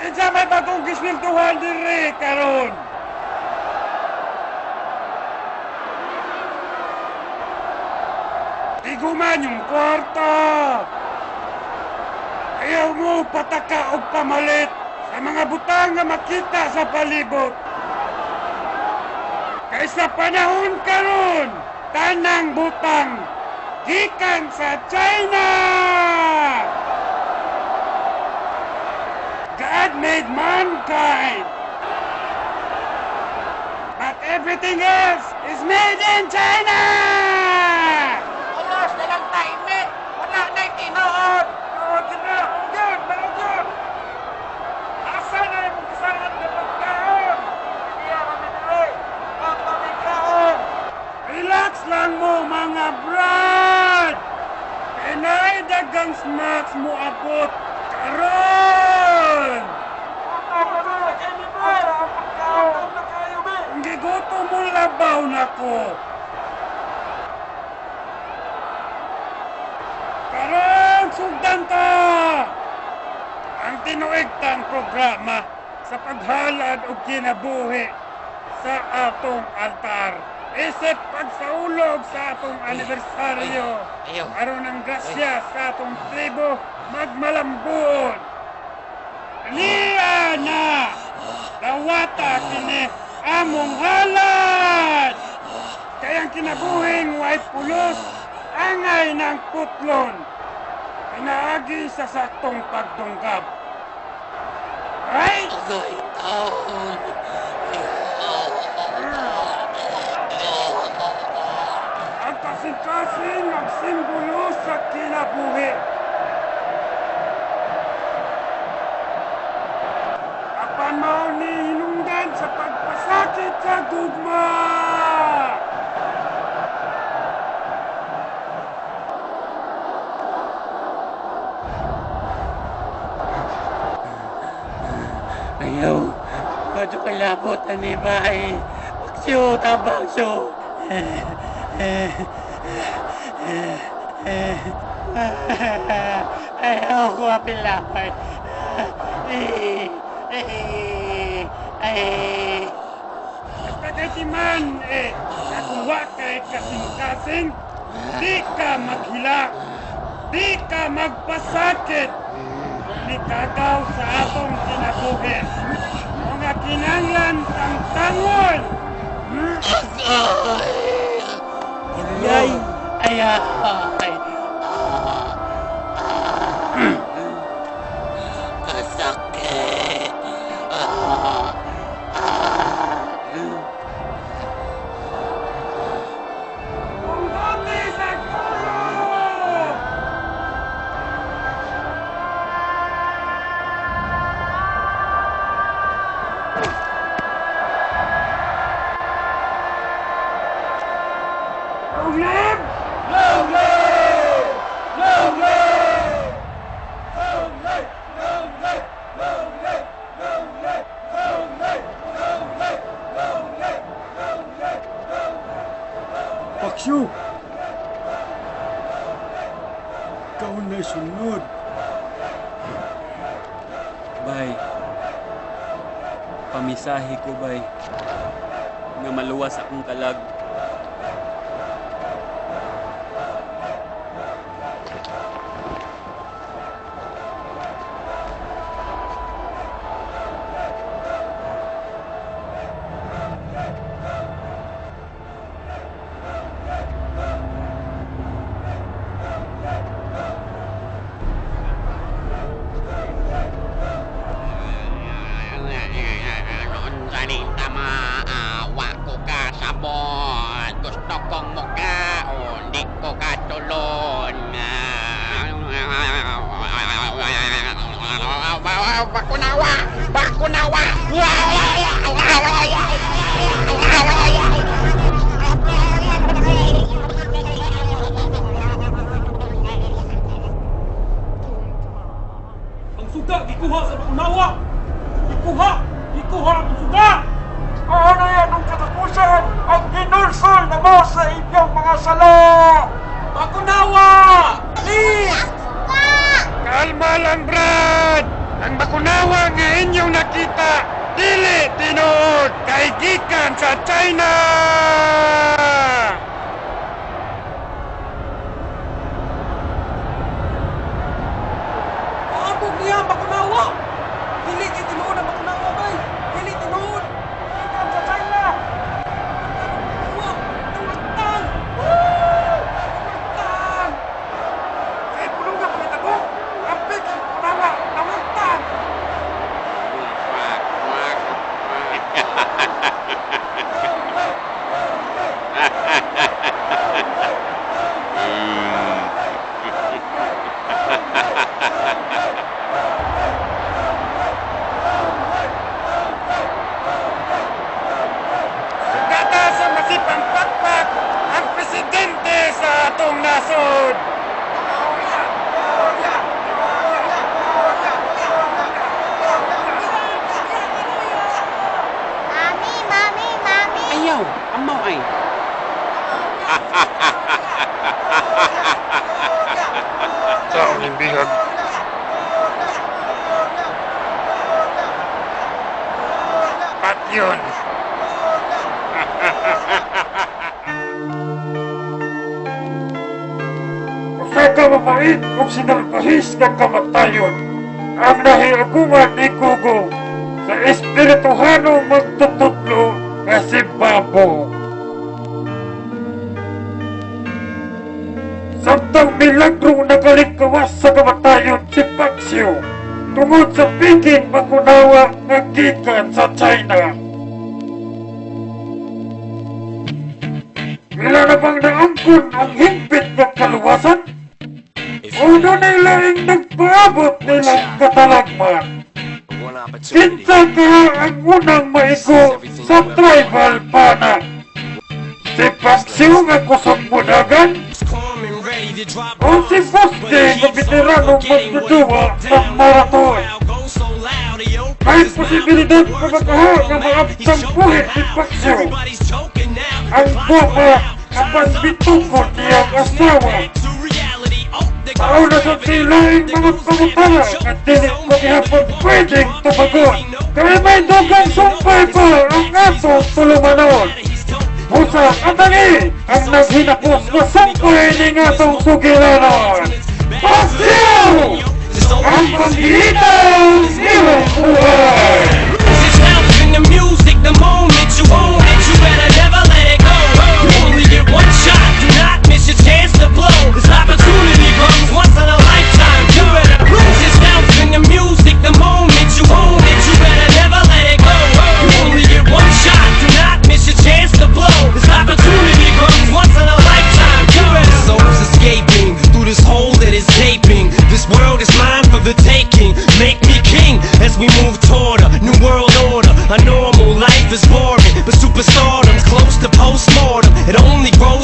Isa may bagong gisweldohan diri karon. Iguman yung kwarta. Ayaw mo pataka o pamalit sa mga butang nga makita sa palibot. Kaysa panahon karon, tanang butang gikan sa China. God made mankind, but everything else is made in China! Alas na lang time, wala na'y tinood! Malugod! Asa na yung kasalanan ng pagkaon? Kaya kami nilay, ang pamikaon! Relax lang mo mga brad! Kaya na'y dagang snacks mo abot karon! Kung giguto mo labaw na ko. Karon sugdan ta! Ang tinuigtang programa sa paghalad o kinabuhi sa atong altar. Isip pagsaulog sa atong anibersaryo. Aron ang grasya sa atong tribo magmalambuon. Niya na! Dawata kini among halad! Kayang kinabuhing way pulos, angay ng putlon. Pinaagi sa saktong pagtunggab. Right? Agoy taon. Ang kasing-kasing ang simbolo sa kinabuhi. Apan mao ni hinungdan sa pagpasakit sa gugma. Ayaw. Medyo kalabot na ni Bay. Bagsyo, tabagsyo. Ayaw ko apilapay. Pagkatiman nakuha kay kasing-kasing, di ka maghilak, di ka magpasakit, di kagaw sa atong kinabuhi. Mga kinanglan ang tangon! Yay! Ayay! Kasakit! Punggote sa gulo! Long live! Long live! Long live! Long live! Long live! Long live! Long live! Long live! Long live! Long live! Long live! Long live! Paksyo! Ikaw na sunod. Bay, pamisahi ko, bay, nga maluwas akong kalag. Wako ka sabon, gusto kong mukaon, di ko ka tulon. Bakunawa! Bakunawa! Ang suga, gikuha sa bakunawa! Gikuha! Gikuha ang suga! Ano yan ang katapusan ang ginulsol na mo sa inyong mga sala? Bakunawa! Please! Kalma lang, Brad! Ang bakunawa nga inyo inyong nakita dili tinuod kay gikan sa China. Abog niya bakunawa. Dili kay tinuod ang bakunawa bay. Dili tinuod. Ikan sa China. Tungatan. Tungatan. Kay puno nga pangita ko. Apik ang bakunawa. Tungatan. Sugata sa masipang pakpak ang presidente sa atong nasod. Mami. Ayaw, amaw ay. Taong imbihag. At yun. Usa ka mapait kung sinalpahis ng kamatayon. Ang nahiagungan ni Kugo sa espirituhano magtututlo nga si Babo. Samtang milagro nagalikawas sa kamatayon si Paxio tungod sa piging makunawa nga gikan sa China. Wala na bang naangkon ang himpit ng kaluwasan? Uno nila ang nagpaabot nilang katalagman. Kinsa ka ang unang maigo sa tribal pana? Si Paxio nga kusog mudagan? O si Boste nga veteranong magduduwa ng marathon? May posibilidad pa makaha nga maabtang buhit si Paxio. Ang guwapa kapag bitukod niyang asawa. Tao na sa silaing mga pangutala at dili ko ihapon pwedeng tumagon. Kaya may dugang sumpay pa ang atong tulumanon. Busa katali ang naghinapos na sumpay ning atong sugilanon. Paxio! Ang panghiitang iyong buhay! The music, the moment you own it, you better never let it go. You only get one shot, do not miss your chance to blow. This opportunity comes once in a lifetime. You better lose yourself in the music, the moment you own it, you better never let it go. You only get one shot, do not miss your chance to blow. This opportunity comes once in a lifetime. You better souls escaping through this hole that is gaping. This world is mine for the taking. Make me king as we move toward a new world order. A normal life is boring, but superstardom's close to postmortem. It only grows